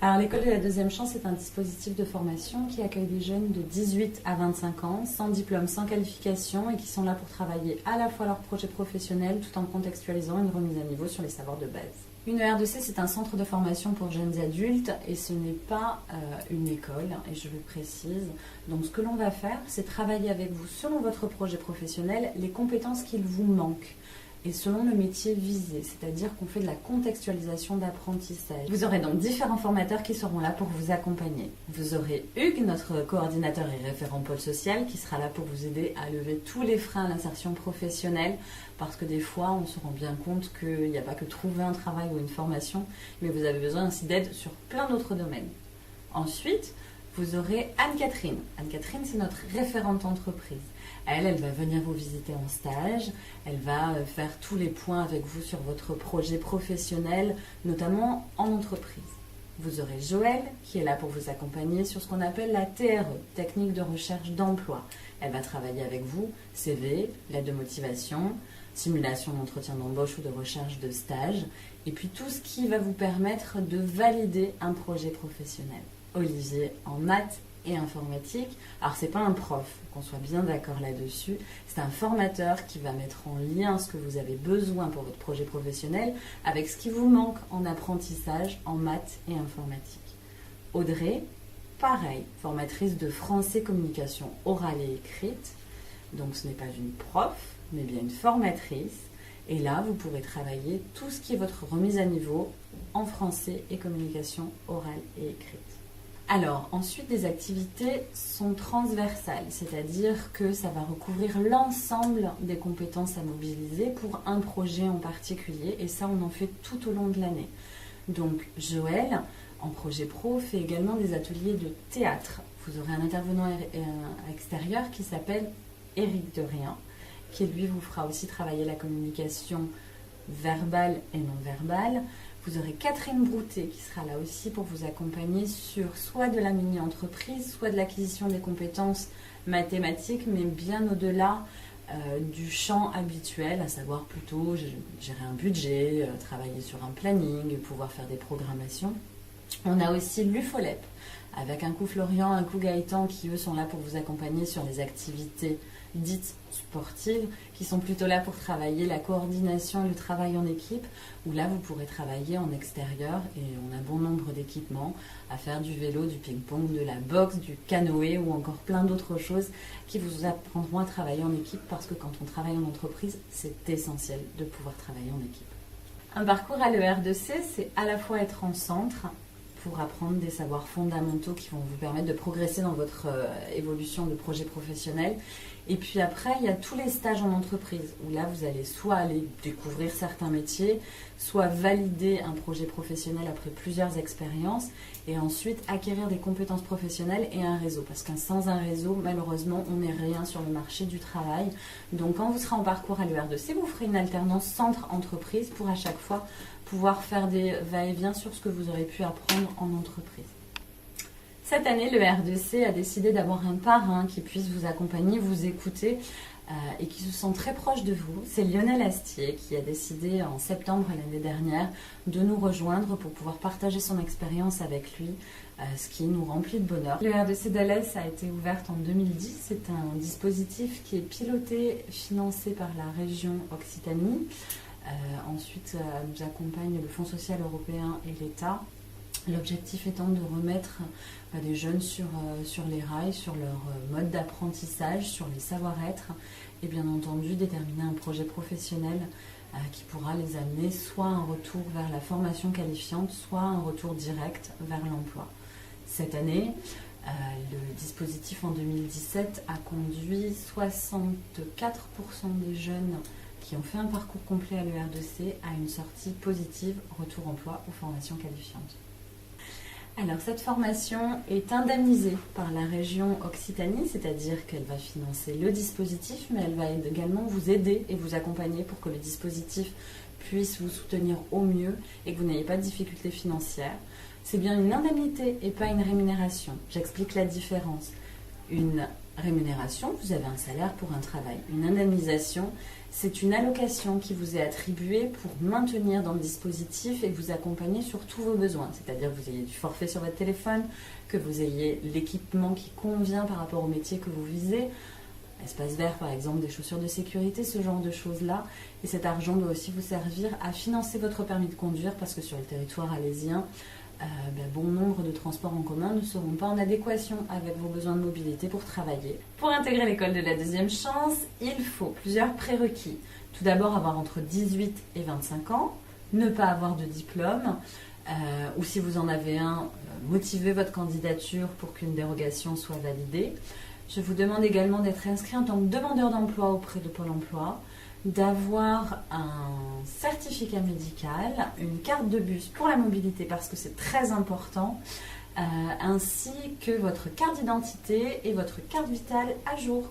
Alors l'école de la deuxième chance est un dispositif de formation qui accueille des jeunes de 18 à 25 ans, sans diplôme, sans qualification et qui sont là pour travailler à la fois leur projet professionnel tout en contextualisant une remise à niveau sur les savoirs de base. Une ER2C, c'est un centre de formation pour jeunes adultes et ce n'est pas une école, et je le précise. Donc ce que l'on va faire, c'est travailler avec vous selon votre projet professionnel les compétences qu'il vous manque et selon le métier visé, c'est-à-dire qu'on fait de la contextualisation d'apprentissage. Vous aurez donc différents formateurs qui seront là pour vous accompagner. Vous aurez Hugues, notre coordinateur et référent pôle social, qui sera là pour vous aider à lever tous les freins à l'insertion professionnelle, parce que des fois, on se rend bien compte qu'il n'y a pas que trouver un travail ou une formation, mais vous avez besoin ainsi d'aide sur plein d'autres domaines. Ensuite, vous aurez Anne-Catherine. Anne-Catherine, c'est notre référente entreprise. Elle va venir vous visiter en stage, elle va faire tous les points avec vous sur votre projet professionnel, notamment en entreprise. Vous aurez Joëlle qui est là pour vous accompagner sur ce qu'on appelle la TRE, technique de recherche d'emploi. Elle va travailler avec vous, CV, lettre de motivation, simulation d'entretien d'embauche ou de recherche de stage, et puis tout ce qui va vous permettre de valider un projet professionnel. Olivier en maths et informatique. Alors c'est pas un prof, qu'on soit bien d'accord là-dessus, c'est un formateur qui va mettre en lien ce que vous avez besoin pour votre projet professionnel avec ce qui vous manque en apprentissage en maths et informatique. Audrey, pareil, formatrice de français communication orale et écrite, donc ce n'est pas une prof, mais bien une formatrice, et là vous pourrez travailler tout ce qui est votre remise à niveau en français et communication orale et écrite. Alors, ensuite, les activités sont transversales, c'est-à-dire que ça va recouvrir l'ensemble des compétences à mobiliser pour un projet en particulier, et ça, on en fait tout au long de l'année. Donc, Joëlle, en projet pro, fait également des ateliers de théâtre. Vous aurez un intervenant extérieur qui s'appelle Éric Derrien, qui lui vous fera aussi travailler la communication verbale et non verbale. Vous aurez Catherine Broutet qui sera là aussi pour vous accompagner sur soit de la mini-entreprise, soit de l'acquisition des compétences mathématiques, mais bien au-delà du champ habituel, à savoir plutôt gérer un budget, travailler sur un planning, pouvoir faire des programmations. On a aussi l'UFOLEP, avec un coup Florian, un coup Gaëtan, qui eux sont là pour vous accompagner sur les activités dites sportives, qui sont plutôt là pour travailler la coordination et le travail en équipe, où là vous pourrez travailler en extérieur, et on a bon nombre d'équipements, à faire du vélo, du ping-pong, de la boxe, du canoë, ou encore plein d'autres choses qui vous apprendront à travailler en équipe, parce que quand on travaille en entreprise, c'est essentiel de pouvoir travailler en équipe. Un parcours à l'ER2C, c'est à la fois être en centre, pour apprendre des savoirs fondamentaux qui vont vous permettre de progresser dans votre évolution de projet professionnel. Et puis après, il y a tous les stages en entreprise, où là, vous allez soit aller découvrir certains métiers, soit valider un projet professionnel après plusieurs expériences, et ensuite acquérir des compétences professionnelles et un réseau. Parce que sans un réseau, malheureusement, on n'est rien sur le marché du travail. Donc quand vous serez en parcours à l'ER2C, vous ferez une alternance centre-entreprise pour à chaque fois pouvoir faire des va-et-vient sur ce que vous aurez pu apprendre en entreprise. Cette année, le R2C a décidé d'avoir un parrain qui puisse vous accompagner, vous écouter et qui se sent très proche de vous. C'est Lionel Astier qui a décidé en septembre l'année dernière de nous rejoindre pour pouvoir partager son expérience avec lui, ce qui nous remplit de bonheur. Le R2C d'Alès a été ouverte en 2010. C'est un dispositif qui est piloté, financé par la région Occitanie. Ensuite, nous accompagne le Fonds social européen et l'État. L'objectif étant de remettre des jeunes sur les rails, sur leur mode d'apprentissage, sur les savoir-être et bien entendu déterminer un projet professionnel qui pourra les amener soit un retour vers la formation qualifiante, soit un retour direct vers l'emploi. Cette année, le dispositif en 2017 a conduit 64% des jeunes qui ont fait un parcours complet à l'ER2C à une sortie positive, retour emploi ou formation qualifiante. Alors cette formation est indemnisée par la région Occitanie, c'est-à-dire qu'elle va financer le dispositif, mais elle va également vous aider et vous accompagner pour que le dispositif puisse vous soutenir au mieux et que vous n'ayez pas de difficultés financières. C'est bien une indemnité et pas une rémunération. J'explique la différence. Une rémunération, vous avez un salaire pour un travail. Une indemnisation, C'est une allocation qui vous est attribuée pour maintenir dans le dispositif et vous accompagner sur tous vos besoins. C'est-à-dire que vous ayez du forfait sur votre téléphone, que vous ayez l'équipement qui convient par rapport au métier que vous visez, espace vert par exemple, des chaussures de sécurité, ce genre de choses-là. Et cet argent doit aussi vous servir à financer votre permis de conduire parce que sur le territoire alésien, bon nombre de transports en commun ne seront pas en adéquation avec vos besoins de mobilité pour travailler. Pour intégrer l'école de la deuxième chance, il faut plusieurs prérequis. Tout d'abord, avoir entre 18 et 25 ans, ne pas avoir de diplôme, ou si vous en avez un, motivez votre candidature pour qu'une dérogation soit validée. Je vous demande également d'être inscrit en tant que demandeur d'emploi auprès de Pôle emploi, d'avoir un certificat médical, une carte de bus pour la mobilité parce que c'est très important, ainsi que votre carte d'identité et votre carte vitale à jour.